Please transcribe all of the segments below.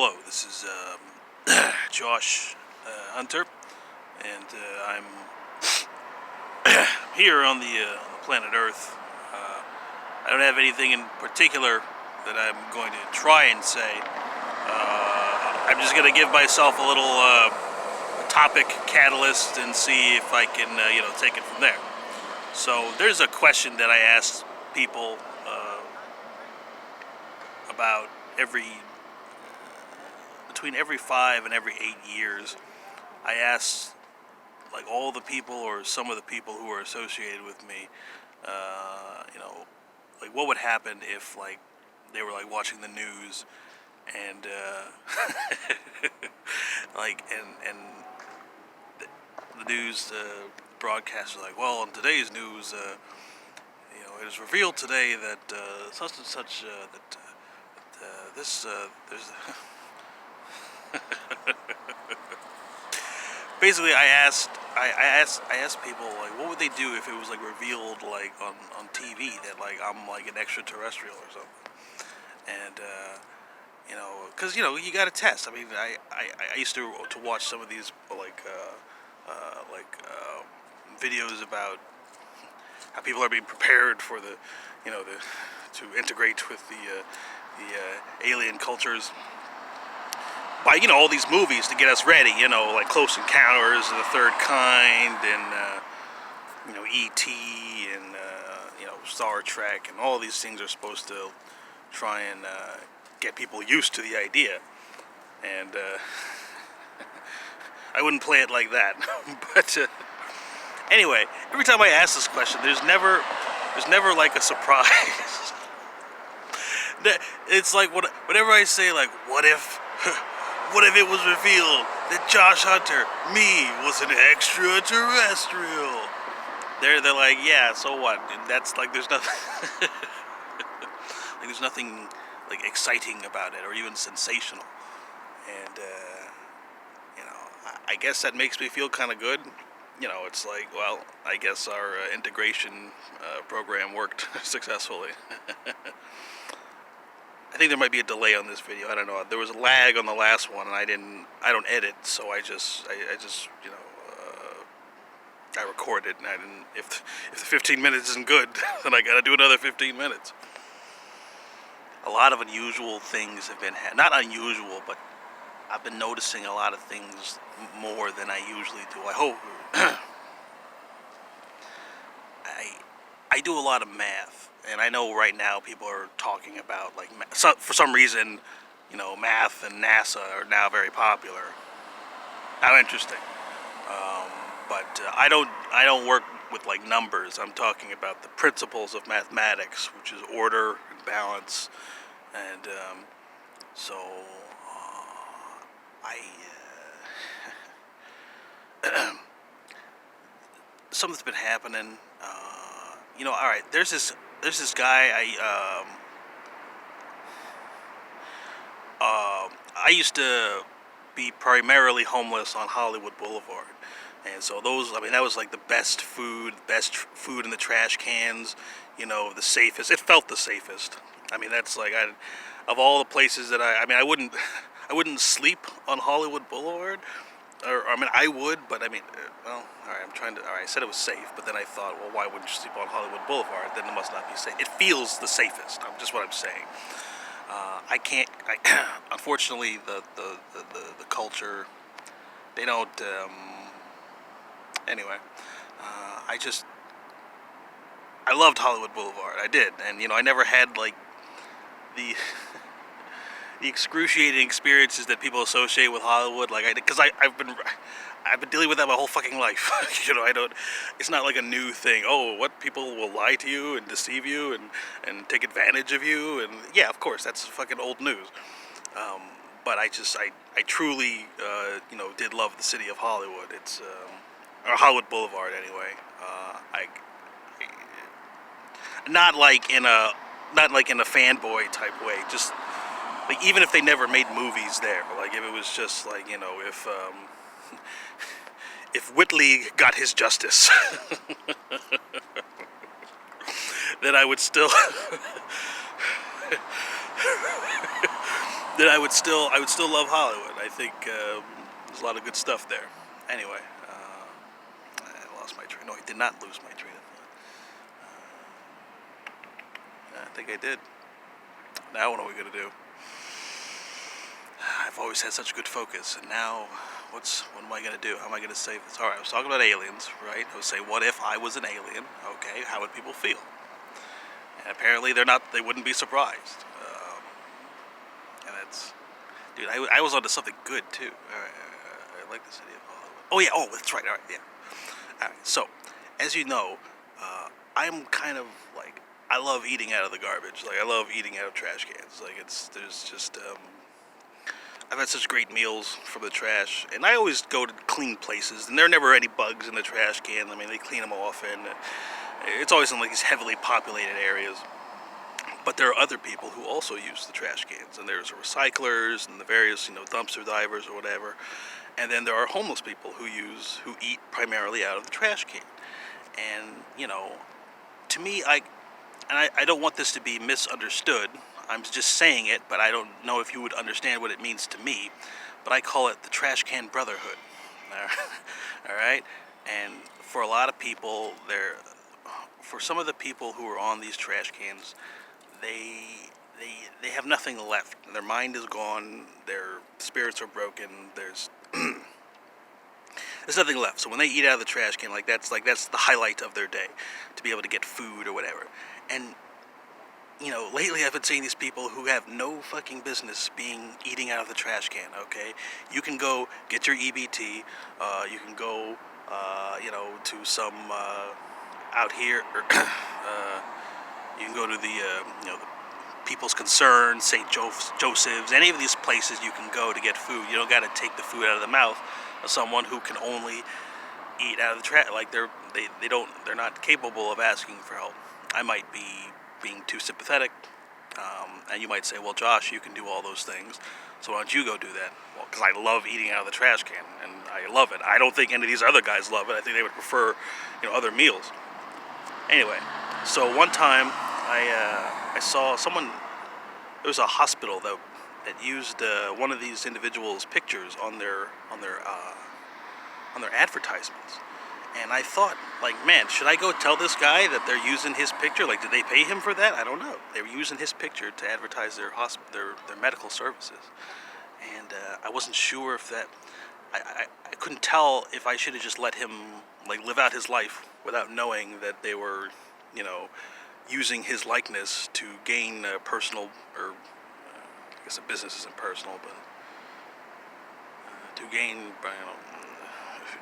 Hello, this is Josh Hunter, and I'm here on the planet Earth. I don't have anything in particular that I'm going to try and say. I'm just going to give myself a little topic catalyst and see if I can, take it from there. So there's a question that I asked people about between every 5 and every 8 years. I asked like all the people or some of the people who are associated with me, like what would happen if like they were like watching the news and like and the news broadcasters like, well, in today's news, it was revealed today that such and such there's basically I asked people like what would they do if it was like revealed like on TV that like I'm like an extraterrestrial or something, and because you got to test. I mean, I used to watch some of these videos about how people are being prepared for to integrate with the alien cultures by all these movies to get us ready, like Close Encounters of the Third Kind and E.T. and Star Trek, and all these things are supposed to try and get people used to the idea. And I wouldn't play it like that, but anyway, every time I ask this question, there's never like a surprise. It's like whenever I say like, what if it was revealed that Josh Hunter, me, was an extraterrestrial? They're like, yeah, so what? And that's like, there's nothing, like, there's nothing like exciting about it or even sensational. And I guess that makes me feel kind of good. It's like, well, I guess our integration program worked successfully. I think there might be a delay on this video. I don't know. There was a lag on the last one, and I don't edit, so I just I recorded, and I didn't. If the 15 minutes isn't good, then I gotta do another 15 minutes. A lot of unusual things have been not unusual, but I've been noticing a lot of things more than I usually do. I hope. I do a lot of math, and I know right now people are talking about like for some reason, math and NASA are now very popular. How interesting. But I don't work with like numbers. I'm talking about the principles of mathematics, which is order and balance, and so I something's been happening. All right. There's this guy. I used to be primarily homeless on Hollywood Boulevard, and so that was like the best food in the trash cans. The safest. It felt the safest. I mean, that's like of all the places that I wouldn't sleep on Hollywood Boulevard. I would, but all right, I said it was safe, but then I thought, well, why wouldn't you sleep on Hollywood Boulevard? Then it must not be safe. It feels the safest, just what I'm saying. Unfortunately, the culture, they don't, anyway, I loved Hollywood Boulevard, I did, and, I never had, like, the excruciating experiences that people associate with Hollywood, because I've been dealing with that my whole fucking life. It's not like a new thing. Oh, what, people will lie to you and deceive you and take advantage of you, and yeah, of course, that's fucking old news. But I truly, did love the city of Hollywood. It's, or Hollywood Boulevard anyway. Not like in a fanboy type way, just like even if they never made movies there, like if it was just like if Whitley got his justice, then I would still then I would still love Hollywood. I think there's a lot of good stuff there. Anyway, I lost my train. No, I did not lose my train of thought. I think I did. Now what are we gonna do? I've always had such good focus, and now what am I gonna do? How am I gonna save this? All right, I was talking about aliens, right? I was saying, what if I was an alien? Okay, how would people feel? And apparently they're not. They wouldn't be surprised. And that's, dude. I was onto something good too. All right, I like the city of Hollywood. Oh yeah. Oh, that's right. All right. Yeah. All right. So, as you know, I'm kind of like I love eating out of the garbage. Like I love eating out of trash cans. Like there's just I've had such great meals from the trash, and I always go to clean places, and there are never any bugs in the trash can. I mean, they clean them often. It's always in like these heavily populated areas. But there are other people who also use the trash cans, and there's the recyclers and the various, dumpster divers or whatever. And then there are homeless people who eat primarily out of the trash can. And, to me, I don't want this to be misunderstood. I'm just saying it, but I don't know if you would understand what it means to me. But I call it the trash can brotherhood. All right? And for a lot of people, for some of the people who are on these trash cans, they have nothing left. Their mind is gone. Their spirits are broken. There's nothing left. So when they eat out of the trash can, that's the highlight of their day, to be able to get food or whatever. And lately I've been seeing these people who have no fucking business eating out of the trash can. Okay, you can go get your EBT. You can go, to some out here. You can go to the People's Concern, St. Joseph's, any of these places you can go to get food. You don't got to take the food out of the mouth of someone who can only eat out of the trash. Like they're not capable of asking for help. I might be being too sympathetic, and you might say, well, Josh, you can do all those things, so why don't you go do that? Well, because I love eating out of the trash can, and I love it. I don't think any of these other guys love it. I think they would prefer, other meals. Anyway, so one time I saw someone. There was a hospital that used one of these individuals' pictures on their advertisements, and I thought, like, man, should I go tell this guy that they're using his picture? Like, did they pay him for that? I don't know. They were using his picture to advertise their medical services, and I wasn't sure if that. I couldn't tell if I should have just let him live out his life without knowing that they were, using his likeness to gain personal, or I guess a business isn't personal, but to gain,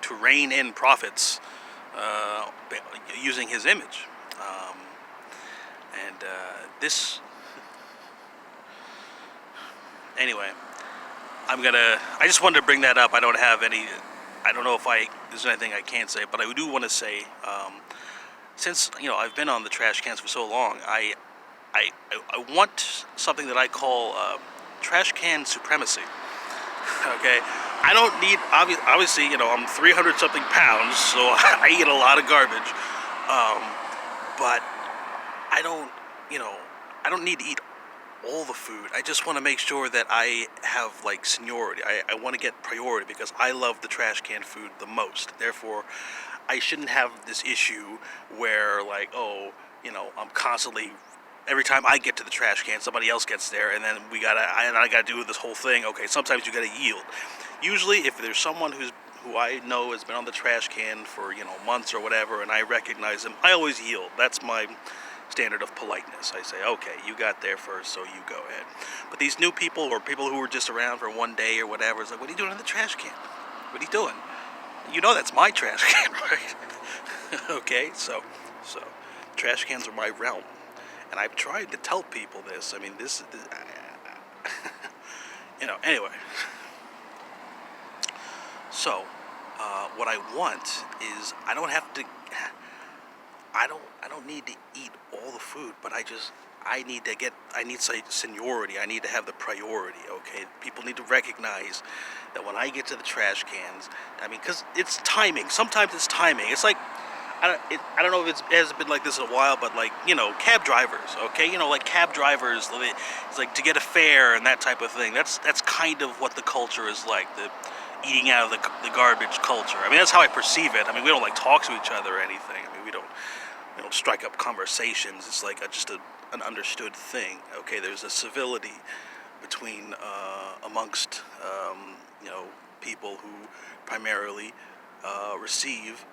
to rein in profits using his image. And this, anyway, I just wanted to bring that up. I don't know if there's anything I can't say, but I do want to say, since I've been on the trash cans for so long, I want something that I call trash can supremacy. Okay, I don't need obviously I'm 300 something pounds, so I eat a lot of garbage, but I don't need to eat all the food. I just want to make sure that I have seniority. I want to get priority because I love the trash can food the most. Therefore, I shouldn't have this issue where I'm constantly, every time I get to the trash can, somebody else gets there, and then I gotta do this whole thing. Okay, sometimes you gotta yield. Usually, if there's someone who I know has been on the trash can for months or whatever, and I recognize them, I always yield. That's my standard of politeness. I say, okay, you got there first, so you go ahead. But these new people, or people who were just around for one day or whatever, it's like, what are you doing in the trash can? What are you doing? That's my trash can, right? Okay, so trash cans are my realm, and I've tried to tell people this. I mean, this anyway. So, what I want is I don't need to eat all the food, but I need seniority. I need to have the priority, okay? People need to recognize that when I get to the trash cans, because it's timing. Sometimes it's timing. It's like, I don't know if it has been like this in a while, but like, cab drivers, okay, like cab drivers, it's like to get a fare and that type of thing. That's kind of what the culture is like, the eating out of the garbage culture. I mean, that's how I perceive it. I mean, we don't like talk to each other or anything. I mean, we don't strike up conversations. It's like an understood thing. Okay, there's a civility between amongst people who primarily receive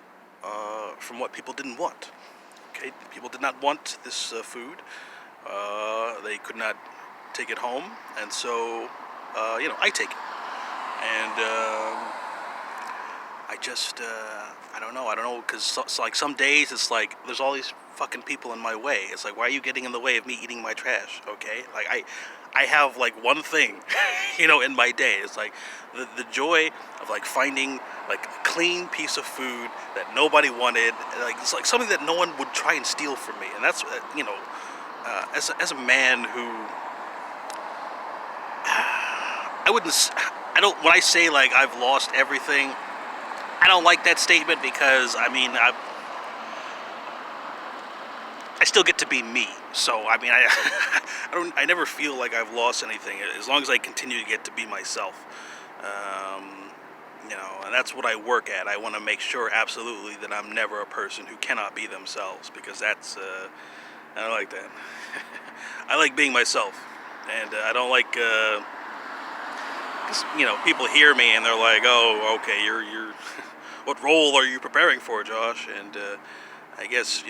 from what people didn't want. Okay, people did not want this food. They could not take it home, and so I take it. And I don't know, because like some days it's like there's all these fucking people in my way. It's like, why are you getting in the way of me eating my trash? Okay, like I have like one thing, in my day. It's like the joy of like finding like a clean piece of food that nobody wanted. Like it's like something that no one would try and steal from me. And that's as a man who I don't, when I say like I've lost everything, I don't like that statement, because I mean I still get to be me. So I mean I never feel like I've lost anything as long as I continue to get to be myself. And that's what I work at. I want to make sure absolutely that I'm never a person who cannot be themselves, because that's I don't like that. I like being myself, and I don't like. People hear me and they're like, "Oh, okay, you're what role are you preparing for, Josh?" And I guess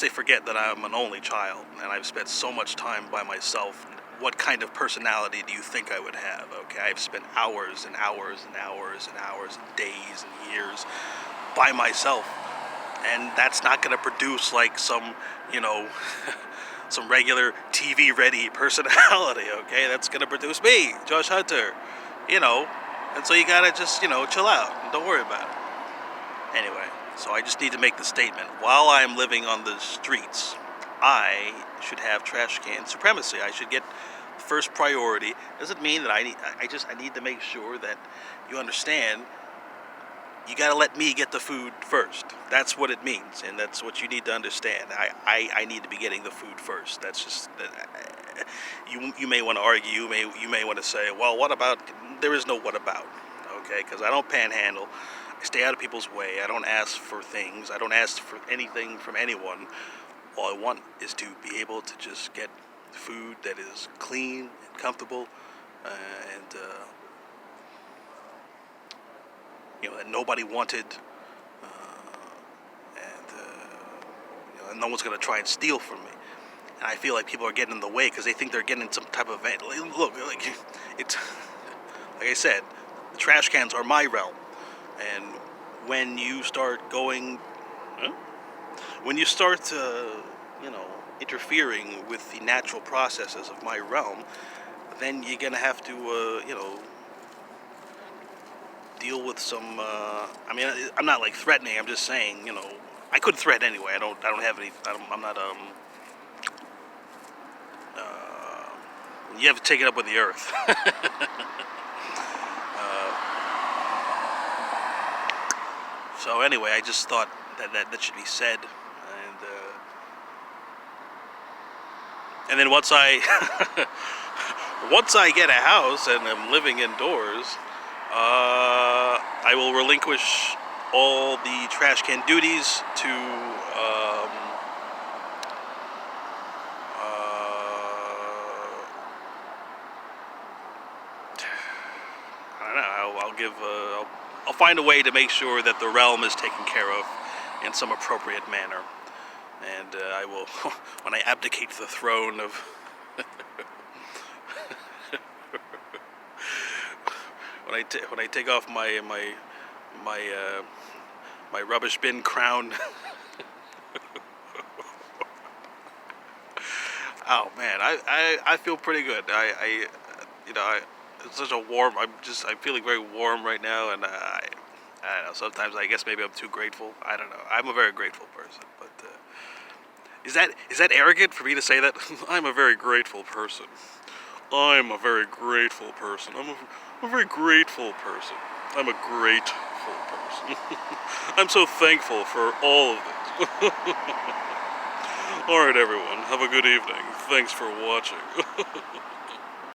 they forget that I'm an only child, and I've spent so much time by myself. What kind of personality do you think I would have? Okay, I've spent hours and hours and hours and hours and days and years by myself, and that's not going to produce like some, some regular TV-ready personality. Okay, that's going to produce me, Josh Hunter. And so you gotta just, chill out and don't worry about it. Anyway, so I just need to make the statement. While I'm living on the streets, I should have trash can supremacy. I should get first priority. Doesn't mean that I need to make sure that you understand. You gotta let me get the food first. That's what it means, and that's what you need to understand. I need to be getting the food first. That's just you may want to argue. You may want to say, well, what about? There is no what about. Okay, because I don't panhandle. I stay out of people's way. I don't ask for things. I don't ask for anything from anyone. All I want is to be able to just get food that is clean and comfortable, and that nobody wanted, and no one's gonna try and steal from me. And I feel like people are getting in the way because they think they're getting some type of event. Look, like it's like I said, the trash cans are my realm, and when you start going, when you start, interfering with the natural processes of my realm, then you're gonna have to, deal with some. I mean, I'm not like threatening. I'm just saying, I could threaten anyway. I don't have any. I'm not. You have to take it up with the earth. So anyway, I just thought that should be said, and then once I once I get a house and I'm living indoors, I will relinquish all the trash can duties to I don't know. I'll give. I'll find a way to make sure that the realm is taken care of in some appropriate manner, and I will, when I abdicate the throne of. When I take off my rubbish bin crown. Oh man, I feel pretty good. It's such a warm. I'm feeling very warm right now, and I don't know. Sometimes I guess maybe I'm too grateful. I don't know. I'm a very grateful person, but is that arrogant for me to say that? I'm a very grateful person. I'm a very grateful person. I'm a very grateful person. I'm a grateful person. I'm so thankful for all of this. Alright everyone, have a good evening. Thanks for watching.